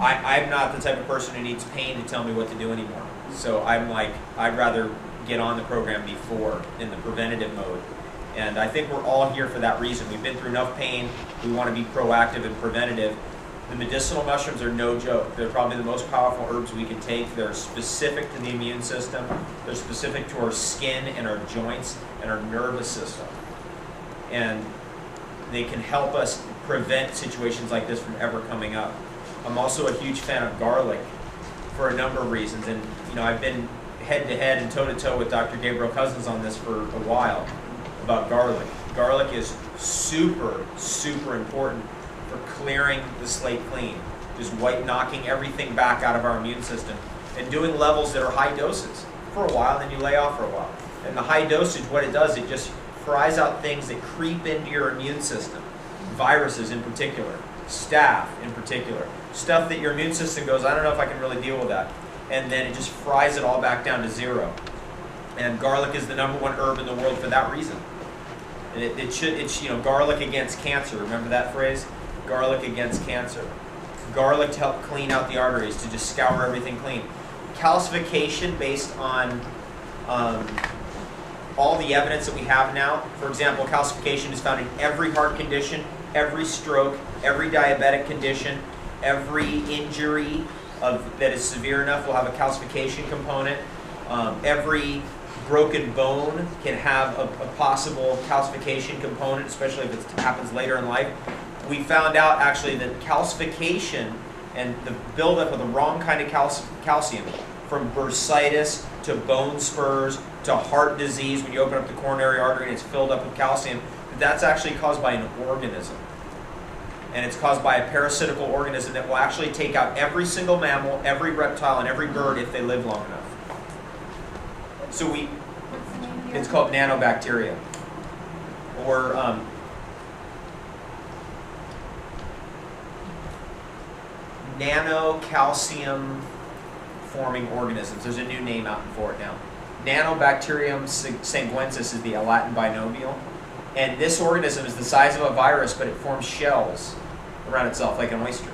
I'm not the type of person who needs pain to tell me what to do anymore. So I'm like, I'd rather get on the program before in the preventative mode. And I think we're all here for that reason. We've been through enough pain. We want to be proactive and preventative. The medicinal mushrooms are no joke. They're probably the most powerful herbs we can take. They're specific to the immune system. They're specific to our skin and our joints and our nervous system. And they can help us prevent situations like this from ever coming up. I'm also a huge fan of garlic for a number of reasons. And I've been head-to-head and toe-to-toe with Dr. Gabriel Cousins on this for a while about garlic. Garlic is super, super important for clearing the slate clean, just knocking everything back out of our immune system and doing levels that are high doses for a while, then you lay off for a while. And the high dosage, what it does, it just fries out things that creep into your immune system, viruses in particular, staph in particular, stuff that your immune system goes, I don't know if I can really deal with that. And then it just fries it all back down to zero. And garlic is the #1 herb in the world for that reason. And it's garlic against cancer. Remember that phrase? Garlic against cancer. Garlic to help clean out the arteries, to just scour everything clean. Calcification based on all the evidence that we have now. For example, calcification is found in every heart condition, every stroke, every diabetic condition, every injury that is severe enough will have a calcification component. Every broken bone can have a possible calcification component, especially if it happens later in life. We found out actually that calcification and the buildup of the wrong kind of calcium, from bursitis to bone spurs to heart disease, when you open up the coronary artery and it's filled up with calcium, that's actually caused by an organism. And it's caused by a parasitical organism that will actually take out every single mammal, every reptile, and every bird if they live long enough. So it's called nanobacteria, or nanocalcium forming organisms. There's a new name out for it now. Nanobacterium sanguinensis is the Latin binomial. And this organism is the size of a virus, but it forms shells around itself, like an oyster.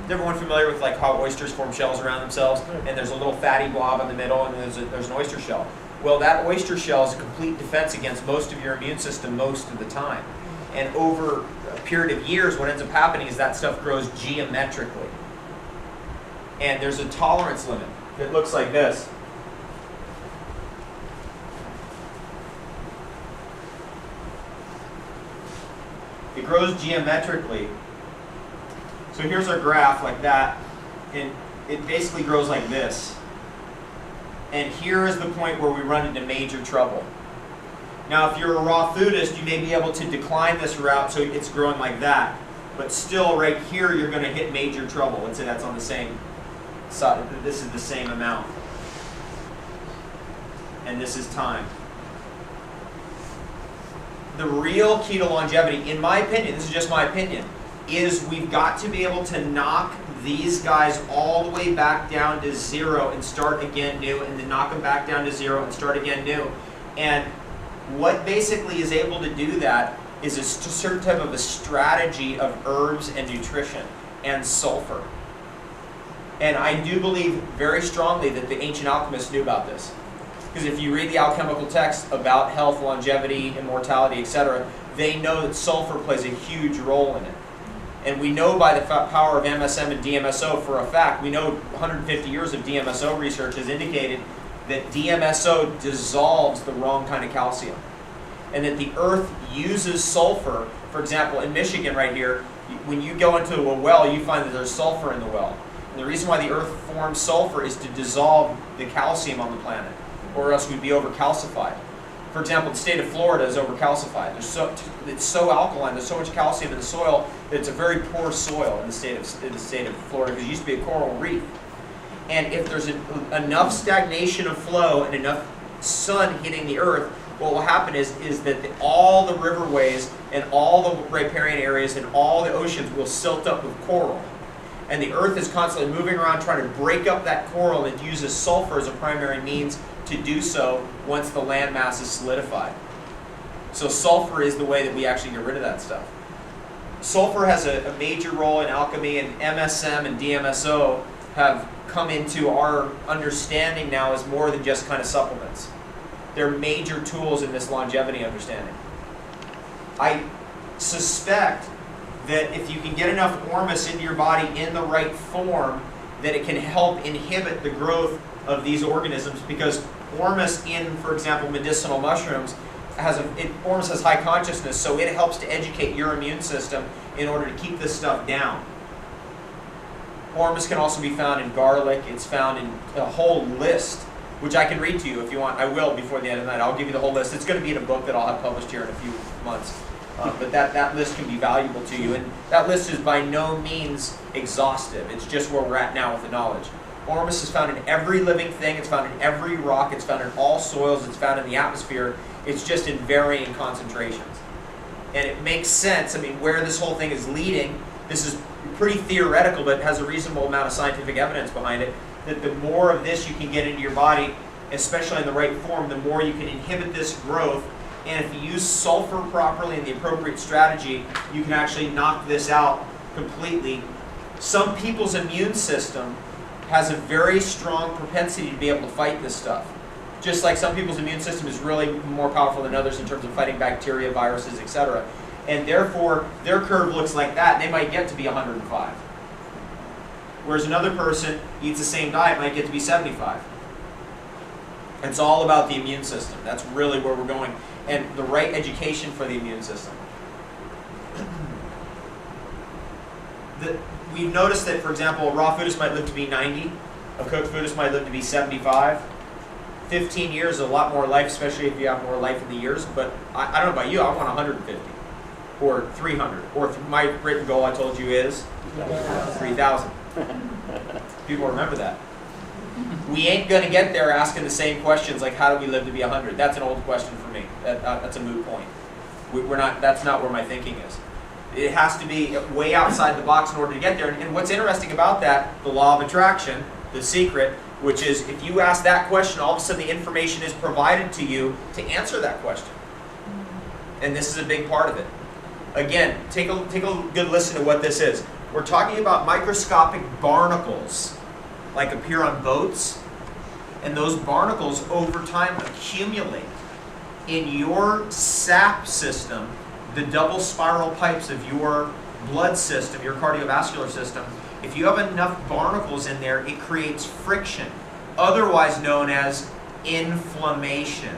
Is everyone familiar with how oysters form shells around themselves? And there's a little fatty blob in the middle, and there's an oyster shell. Well, that oyster shell is a complete defense against most of your immune system most of the time. And over a period of years, what ends up happening is that stuff grows geometrically. And there's a tolerance limit that looks like this. It grows geometrically. So here's our graph like that, and it basically grows like this. And here is the point where we run into major trouble. Now, if you're a raw foodist, you may be able to decline this route so it's growing like that. But still, right here, you're going to hit major trouble. Let's say that's on the same side. This is the same amount. And this is time. The real key to longevity, in my opinion, this is just my opinion, is we've got to be able to knock these guys all the way back down to zero and start again new, and then knock them back down to zero and start again new. And what basically is able to do that is a certain type of a strategy of herbs and nutrition and sulfur. And I do believe very strongly that the ancient alchemists knew about this. Because if you read the alchemical texts about health, longevity, immortality, etc., they know that sulfur plays a huge role in it. And we know by the power of MSM and DMSO for a fact, we know 150 years of DMSO research has indicated that DMSO dissolves the wrong kind of calcium. And that the earth uses sulfur. For example, in Michigan right here, when you go into a well, you find that there's sulfur in the well. And the reason why the earth forms sulfur is to dissolve the calcium on the planet, or else we'd be overcalcified. For example, the state of Florida is overcalcified. It's so alkaline, there's so much calcium in the soil that it's a very poor soil in the state of Florida, because it used to be a coral reef. And if there's enough stagnation of flow and enough sun hitting the earth, what will happen is that all the riverways and all the riparian areas and all the oceans will silt up with coral. And the earth is constantly moving around trying to break up that coral, and uses sulfur as a primary means to do so once the landmass is solidified. So sulfur is the way that we actually get rid of that stuff. sulfur has a major role in alchemy, and MSM and DMSO have come into our understanding now as more than just kind of supplements. They're major tools in this longevity understanding. I suspect that if you can get enough ormus into your body in the right form, that it can help inhibit the growth of these organisms, because ormus in, for example, medicinal mushrooms, ormus has high consciousness, so it helps to educate your immune system in order to keep this stuff down. Ormus can also be found in garlic. It's found in a whole list, which I can read to you if you want. I will before the end of the night. I'll give you the whole list. It's going to be in a book that I'll have published here in a few months. But that list can be valuable to you. And that list is by no means exhaustive. It's just where we're at now with the knowledge. Ormus is found in every living thing. It's found in every rock. It's found in all soils. It's found in the atmosphere. It's just in varying concentrations. And it makes sense. I mean, where this whole thing is leading, this is pretty theoretical, but has a reasonable amount of scientific evidence behind it, that the more of this you can get into your body, especially in the right form, the more you can inhibit this growth. And if you use sulfur properly and the appropriate strategy, you can actually knock this out completely. Some people's immune system has a very strong propensity to be able to fight this stuff. Just like some people's immune system is really more powerful than others in terms of fighting bacteria, viruses, etc. And therefore, their curve looks like that, and they might get to be 105. Whereas another person eats the same diet might get to be 75. It's all about the immune system. That's really where we're going. And the right education for the immune system. We've noticed that, for example, a raw foodist might live to be 90. A cooked foodist might live to be 75. 15 years is a lot more life, especially if you have more life in the years. But I don't know about you, I want 150. Or 300. Or my written goal, I told you, is 3,000. People remember that. We ain't going to get there asking the same questions like, how do we live to be 100? That's an old question for me. That's a moot point. That's not where my thinking is. It has to be way outside the box in order to get there. And what's interesting about that, the law of attraction, the secret, which is if you ask that question, all of a sudden the information is provided to you to answer that question. And this is a big part of it. Again, take a good listen to what this is. We're talking about microscopic barnacles like appear on boats, and those barnacles over time accumulate in your sap system, the double spiral pipes of your blood system, your cardiovascular system. If you have enough barnacles in there, it creates friction, otherwise known as inflammation.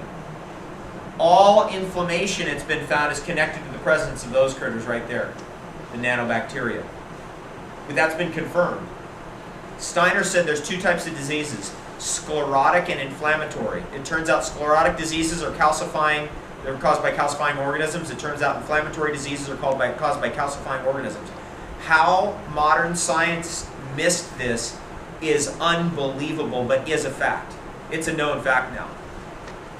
All inflammation, it's been found, is connected to the presence of those critters right there, the nanobacteria. But that's been confirmed. Steiner said there's two types of diseases, sclerotic and inflammatory. It turns out sclerotic diseases are calcifying, they're caused by calcifying organisms. It turns out inflammatory diseases are caused by calcifying organisms. How modern science missed this is unbelievable, but is a fact. It's a known fact now.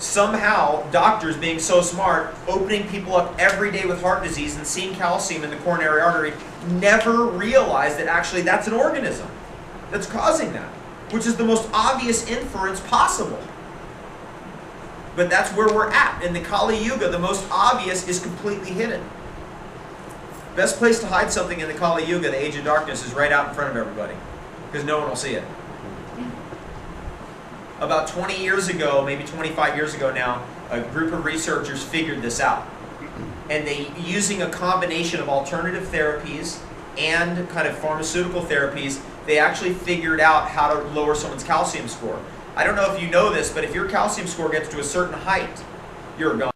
Somehow, doctors being so smart, opening people up every day with heart disease and seeing calcium in the coronary artery, never realized that actually that's an organism that's causing that, which is the most obvious inference possible. But that's where we're at. In the Kali Yuga, the most obvious is completely hidden. Best place to hide something in the Kali Yuga, the Age of Darkness, is right out in front of everybody, because no one will see it. About 20 years ago, maybe 25 years ago now, a group of researchers figured this out. And they, using a combination of alternative therapies and kind of pharmaceutical therapies, they actually figured out how to lower someone's calcium score. I don't know if you know this, but if your calcium score gets to a certain height, you're gone.